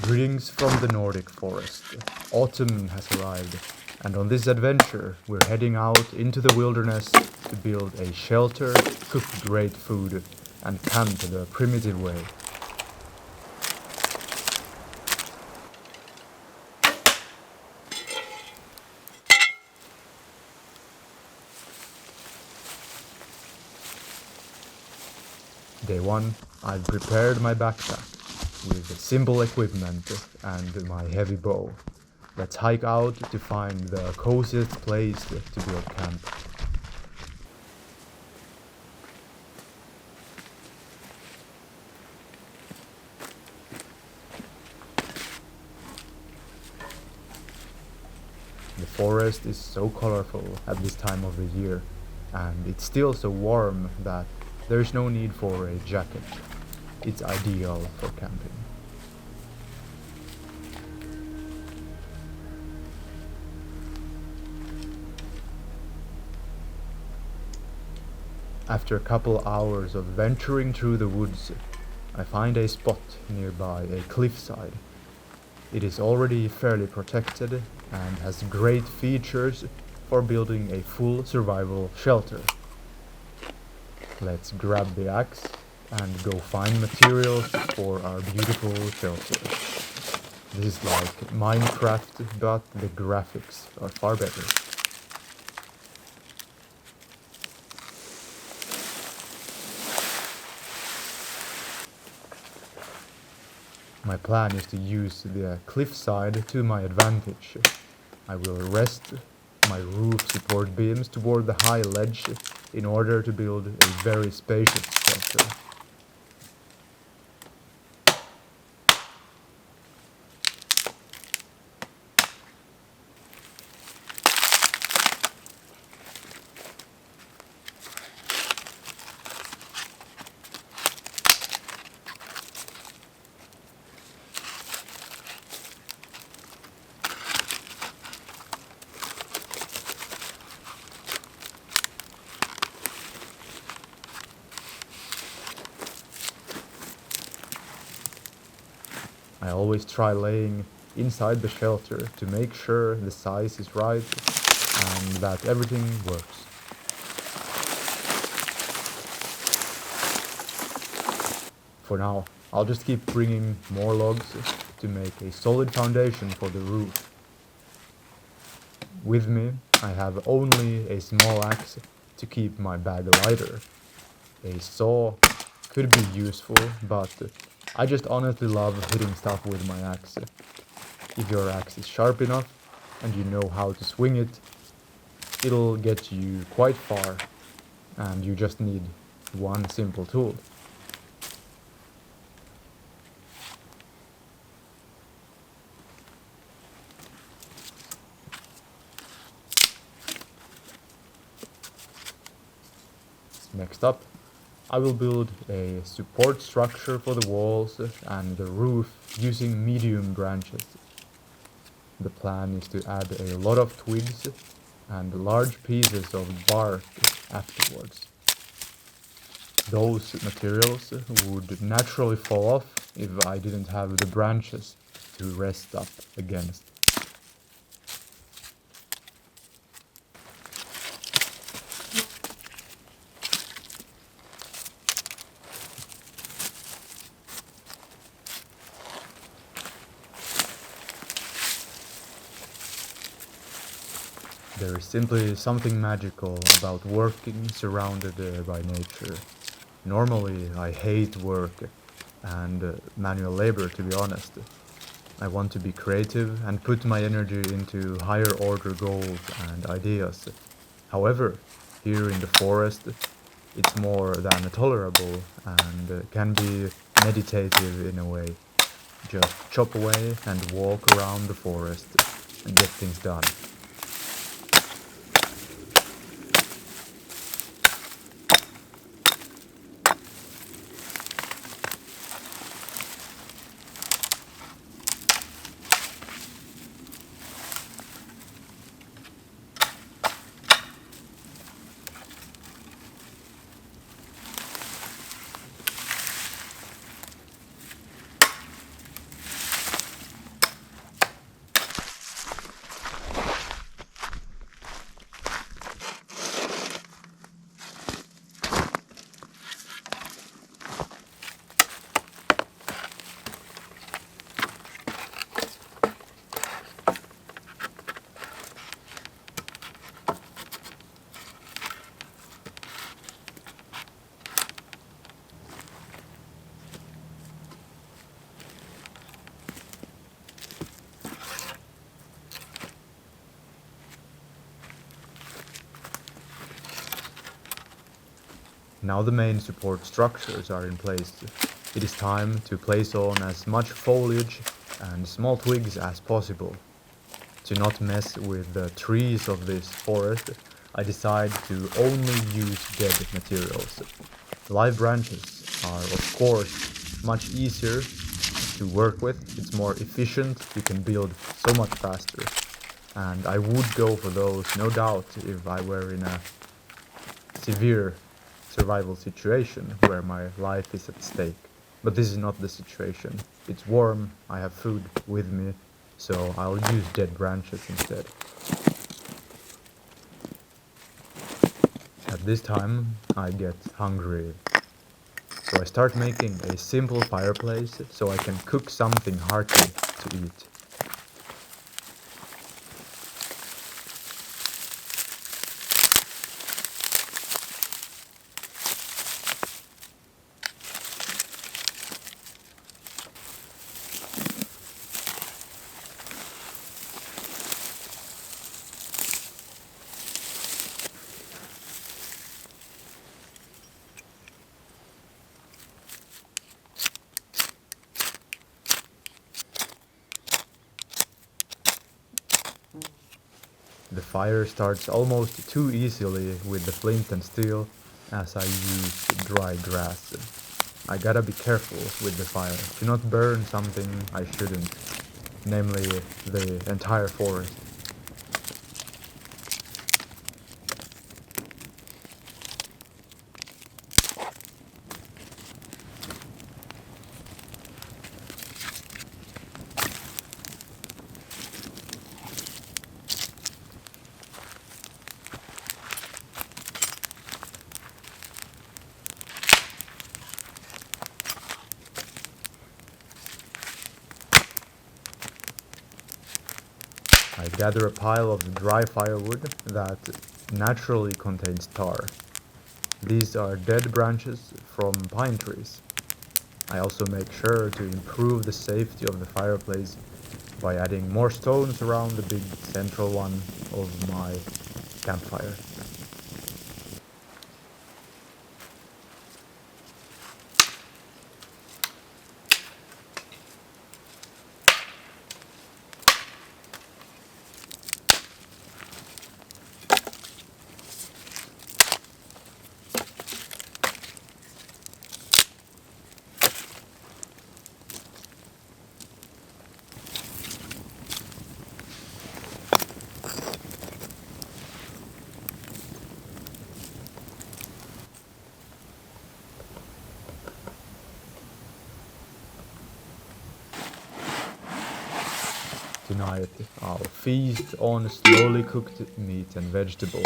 Greetings from the Nordic forest. Autumn has arrived, and on this adventure we're heading out into the wilderness to build a shelter, cook great food, and camp the primitive way. Day 1, I've prepared my backpack with simple equipment and my heavy bow. Let's hike out to find the coziest place to build camp. The forest is so colorful at this time of the year, and it's still so warm that there's no need for a jacket. It's ideal for camping. After a couple hours of venturing through the woods, I find a spot nearby a cliffside. It is already fairly protected and has great features for building a full survival shelter. Let's grab the axe and go find materials for our beautiful shelter. This is like Minecraft, but the graphics are far better. My plan is to use the cliffside to my advantage. I will rest my roof support beams toward the high ledge in order to build a very spacious shelter. I always try laying inside the shelter to make sure the size is right and that everything works. For now, I'll just keep bringing more logs to make a solid foundation for the roof. With me, I have only a small axe to keep my bag lighter. A saw could be useful, but I just honestly love hitting stuff with my axe. If your axe is sharp enough and you know how to swing it, it'll get you quite far, and you just need one simple tool. Next up, I will build a support structure for the walls and the roof using medium branches. The plan is to add a lot of twigs and large pieces of bark afterwards. Those materials would naturally fall off if I didn't have the branches to rest up against. There is simply something magical about working surrounded by nature. Normally, I hate work and manual labor, to be honest. I want to be creative and put my energy into higher order goals and ideas. However, here in the forest, it's more than tolerable and can be meditative in a way. Just chop away and walk around the forest and get things done. Now the main support structures are in place. It is time to place on as much foliage and small twigs as possible. To not mess with the trees of this forest, I decide to only use dead materials. Live branches are of course much easier to work with, it's more efficient, you can build so much faster. And I would go for those, no doubt, if I were in a severe survival situation where my life is at stake. But this is not the situation. It's warm, I have food with me, so I'll use dead branches instead. At this time, I get hungry. So I start making a simple fireplace so I can cook something hearty to eat. The fire starts almost too easily with the flint and steel as I use dry grass. I gotta be careful with the fire to not burn something I shouldn't, namely the entire forest. I gather a pile of dry firewood that naturally contains tar. These are dead branches from pine trees. I also make sure to improve the safety of the fireplace by adding more stones around the big central one of my campfire. Tonight I'll feast on slowly cooked meat and vegetables.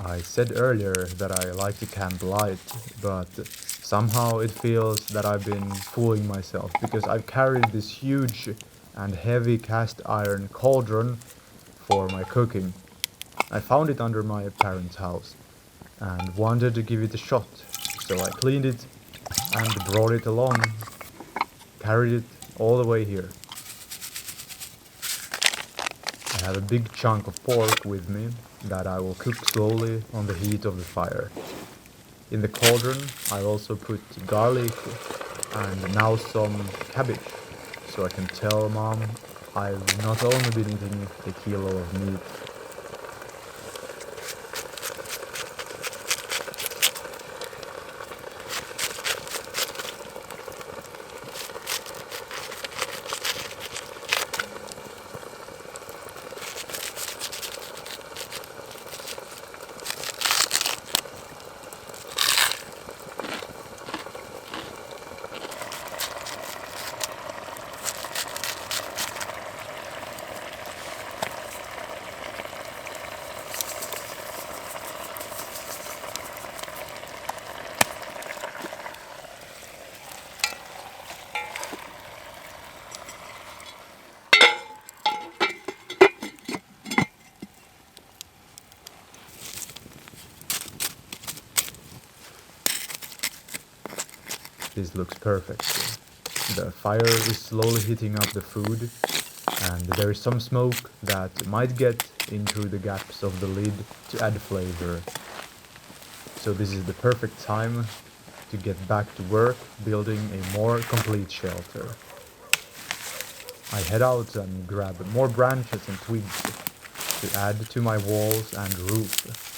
I said earlier that I like to camp light, but somehow it feels that I've been fooling myself because I've carried this huge and heavy cast iron cauldron for my cooking. I found it under my parents' house and wanted to give it a shot, so I cleaned it and brought it along, carried it all the way here. I have a big chunk of pork with me that I will cook slowly on the heat of the fire. In the cauldron I also put garlic and now some cabbage, so I can tell Mom I've not only been eating a kilo of meat. This looks perfect. The fire is slowly heating up the food, and there is some smoke that might get into the gaps of the lid to add flavor. so this is the perfect time to get back to work building a more complete shelter. I head out and grab more branches and twigs to add to my walls and roof.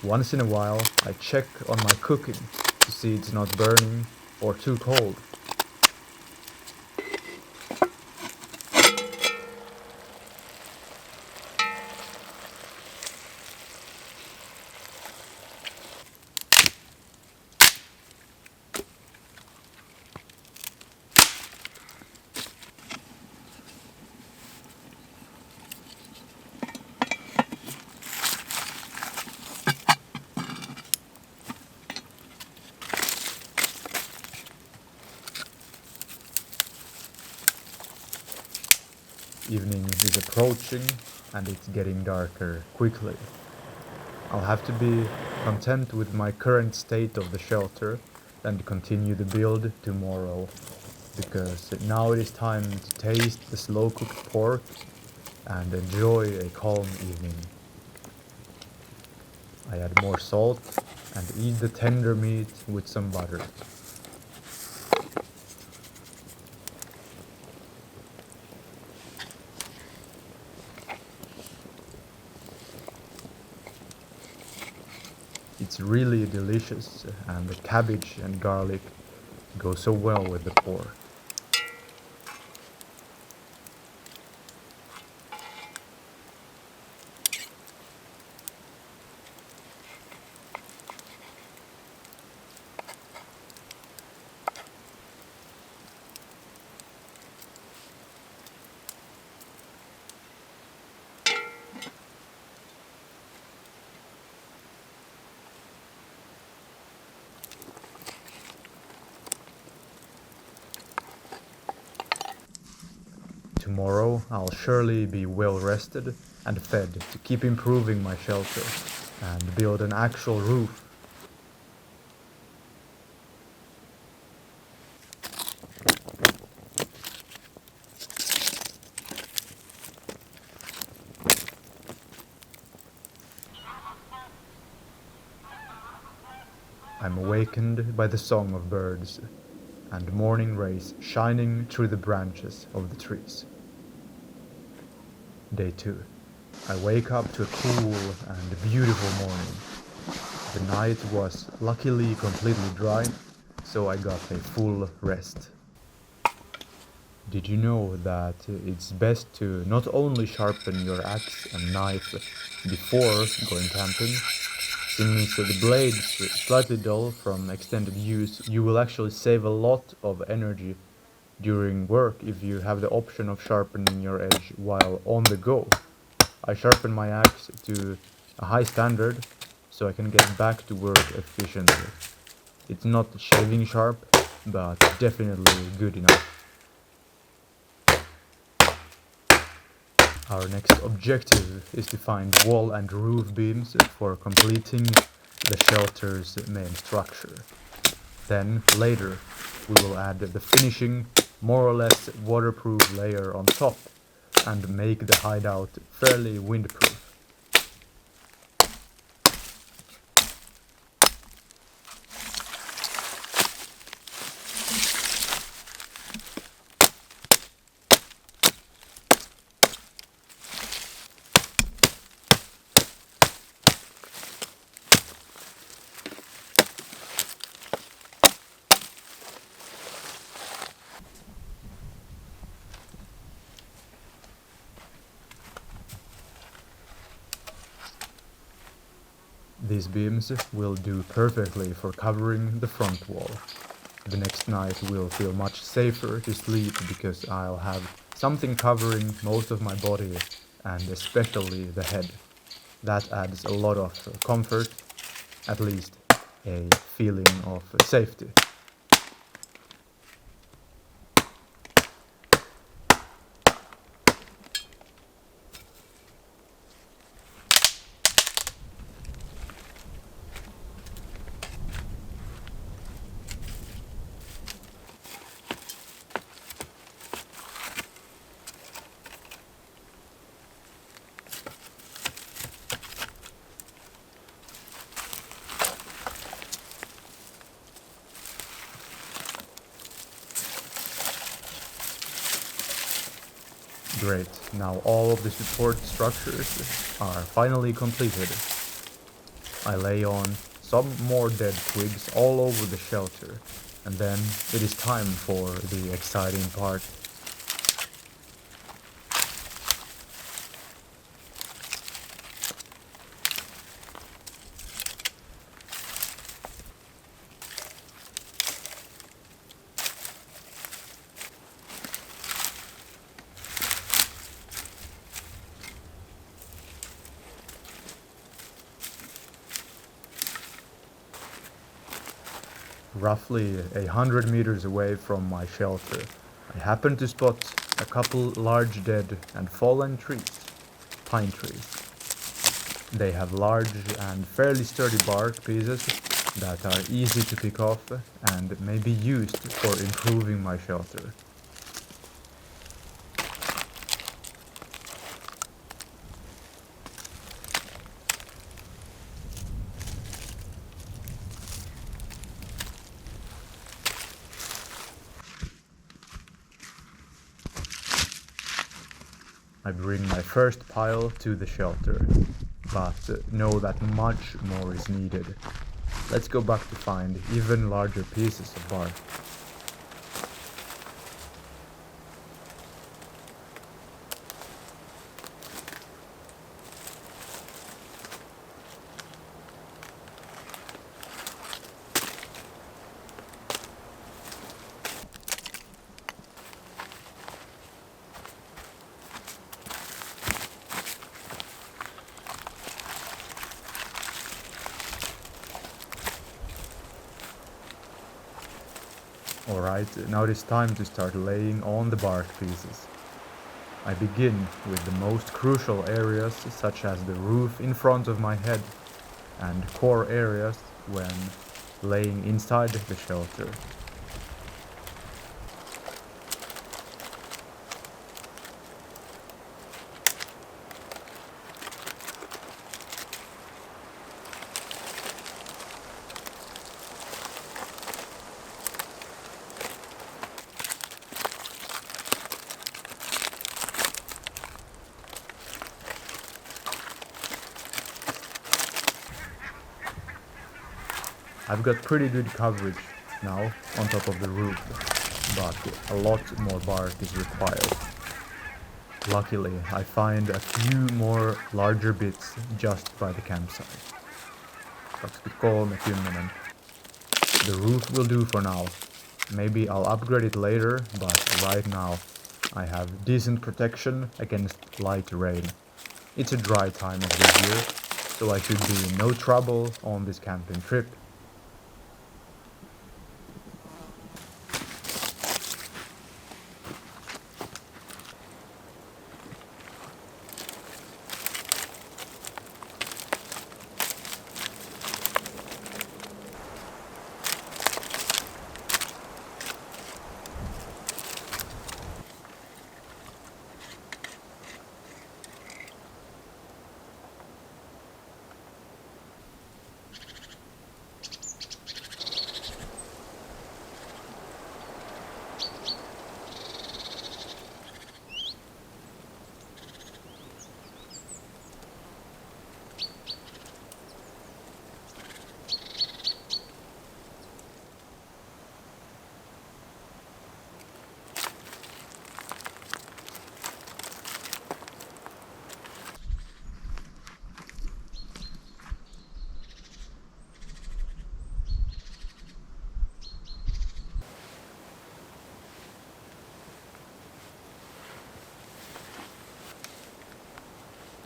Once in a while, I check on my cooking to see it's not burning or too cold. Evening is approaching and it's getting darker quickly. I'll have to be content with my current state of the shelter and continue the build tomorrow, because now it is time to taste the slow-cooked pork and enjoy a calm evening. I add more salt and eat the tender meat with some butter. It's really delicious, and the cabbage and garlic go so well with the pork. Tomorrow I'll surely be well rested and fed to keep improving my shelter and build an actual roof. I'm awakened by the song of birds and morning rays shining through the branches of the trees. Day 2. I wake up to a cool and beautiful morning. The night was luckily completely dry, so I got a full rest. Did you know that it's best to not only sharpen your axe and knife before going camping? Since the blades slightly dull from extended use, you will actually save a lot of energy during work if you have the option of sharpening your edge while on the go. I sharpen my axe to a high standard so I can get back to work efficiently. It's not shaving sharp, but definitely good enough. Our next objective is to find wall and roof beams for completing the shelter's main structure. Then, later, we will add the finishing, more or less waterproof layer on top and make the hideout fairly windproof. These beams will do perfectly for covering the front wall. The next night will feel much safer to sleep because I'll have something covering most of my body and especially the head. That adds a lot of comfort, at least a feeling of safety. Great, now all of the support structures are finally completed. I lay on some more dead twigs all over the shelter, and then it is time for the exciting part. Roughly 100 meters away from my shelter, I happened to spot a couple large dead and fallen trees, pine trees. They have large and fairly sturdy bark pieces that are easy to pick off and may be used for improving my shelter. I bring my first pile to the shelter, but know that much more is needed. Let's go back to find even larger pieces of bark. Alright, now it is time to start laying on the bark pieces. I begin with the most crucial areas such as the roof in front of my head and core areas when laying inside the shelter. I've got pretty good coverage now on top of the roof, but a lot more bark is required. Luckily, I find a few more larger bits just by the campsite. 23:10. The roof will do for now. Maybe I'll upgrade it later, but right now I have decent protection against light rain. It's a dry time of the year, so I should be in no trouble on this camping trip.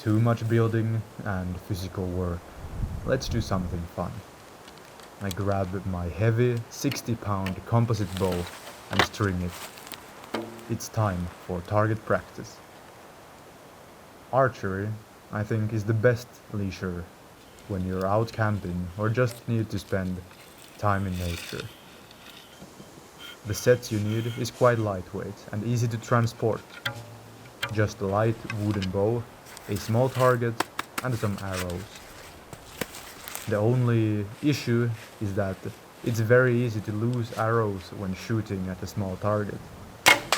too much building and physical work. Let's do something fun. I grab my heavy 60-pound composite bow and string it. It's time for target practice. Archery, I think, is the best leisure when you're out camping or just need to spend time in nature. The set you need is quite lightweight and easy to transport. Just a light wooden bow, a small target, and some arrows. The only issue is that it's very easy to lose arrows when shooting at a small target,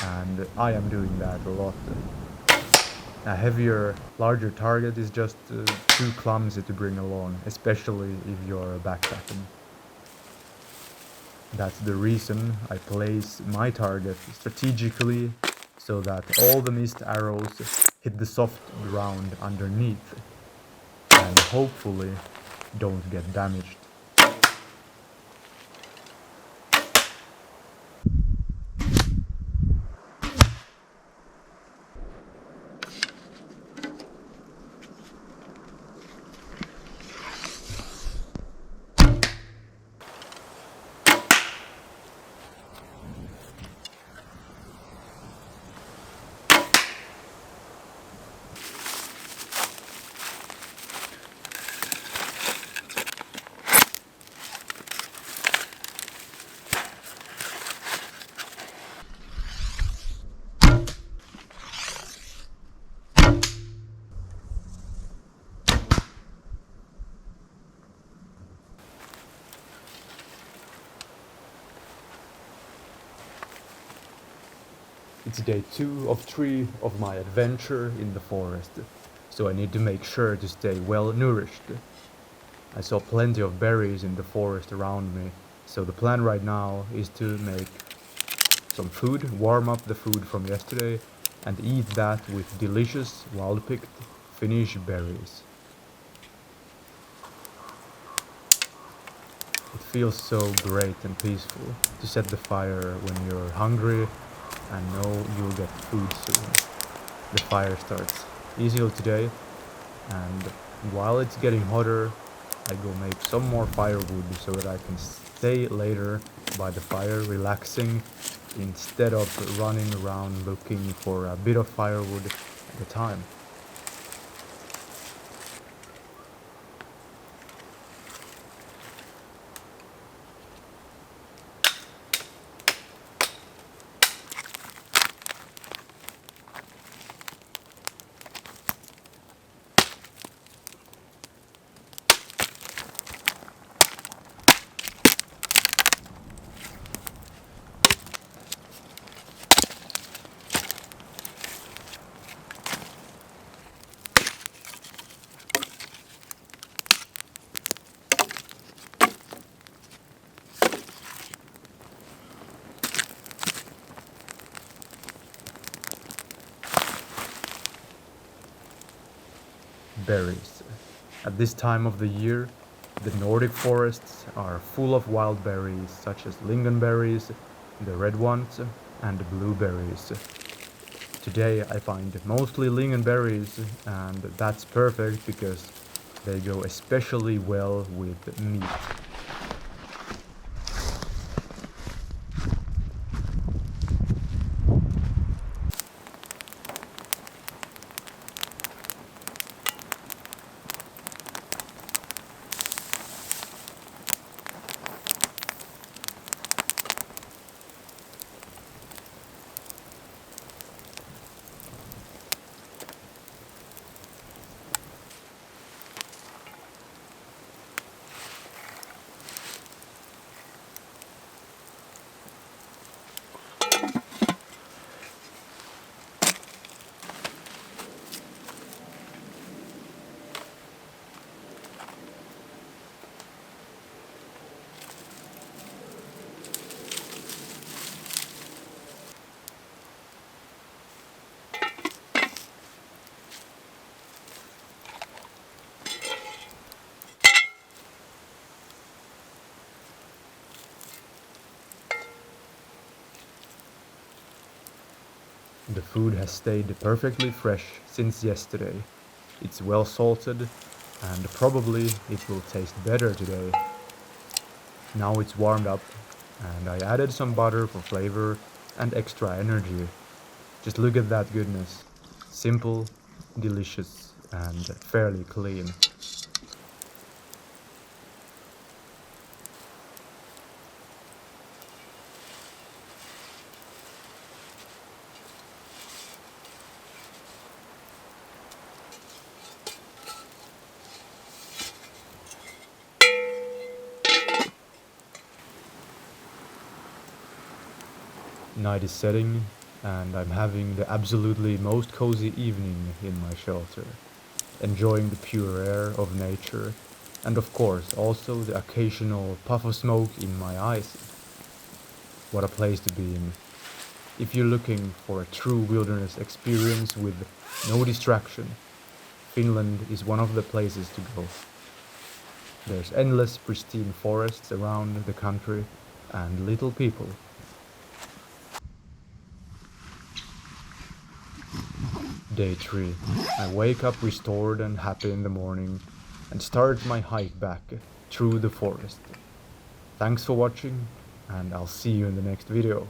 and I am doing that a lot. A heavier, larger target is just too clumsy to bring along, especially if you're backpacking. That's the reason I place my target strategically so that all the missed arrows hit the soft ground underneath and hopefully don't get damaged. It's day 2 of 3 of my adventure in the forest, so I need to make sure to stay well nourished. I saw plenty of berries in the forest around me, so the plan right now is to make some food, warm up the food from yesterday, and eat that with delicious wild-picked Finnish berries. It feels so great and peaceful to set the fire when you're hungry and know you'll get food soon. The fire starts easily today, and while it's getting hotter, I go make some more firewood so that I can stay later by the fire relaxing instead of running around looking for a bit of firewood at a time. Berries. At this time of the year, the Nordic forests are full of wild berries such as lingonberries, the red ones, and blueberries. Today I find mostly lingonberries, and that's perfect because they go especially well with meat. The food has stayed perfectly fresh since yesterday. It's well salted, and probably it will taste better today. Now it's warmed up, and I added some butter for flavor and extra energy. Just look at that goodness. Simple, delicious, and fairly clean. Night is setting, and I'm having the absolutely most cozy evening in my shelter, enjoying the pure air of nature, and of course also the occasional puff of smoke in my eyes. What a place to be in. If you're looking for a true wilderness experience with no distraction, Finland is one of the places to go. There's endless pristine forests around the country and little people. Day 3. I wake up restored and happy in the morning and start my hike back through the forest. Thanks for watching, and I'll see you in the next video.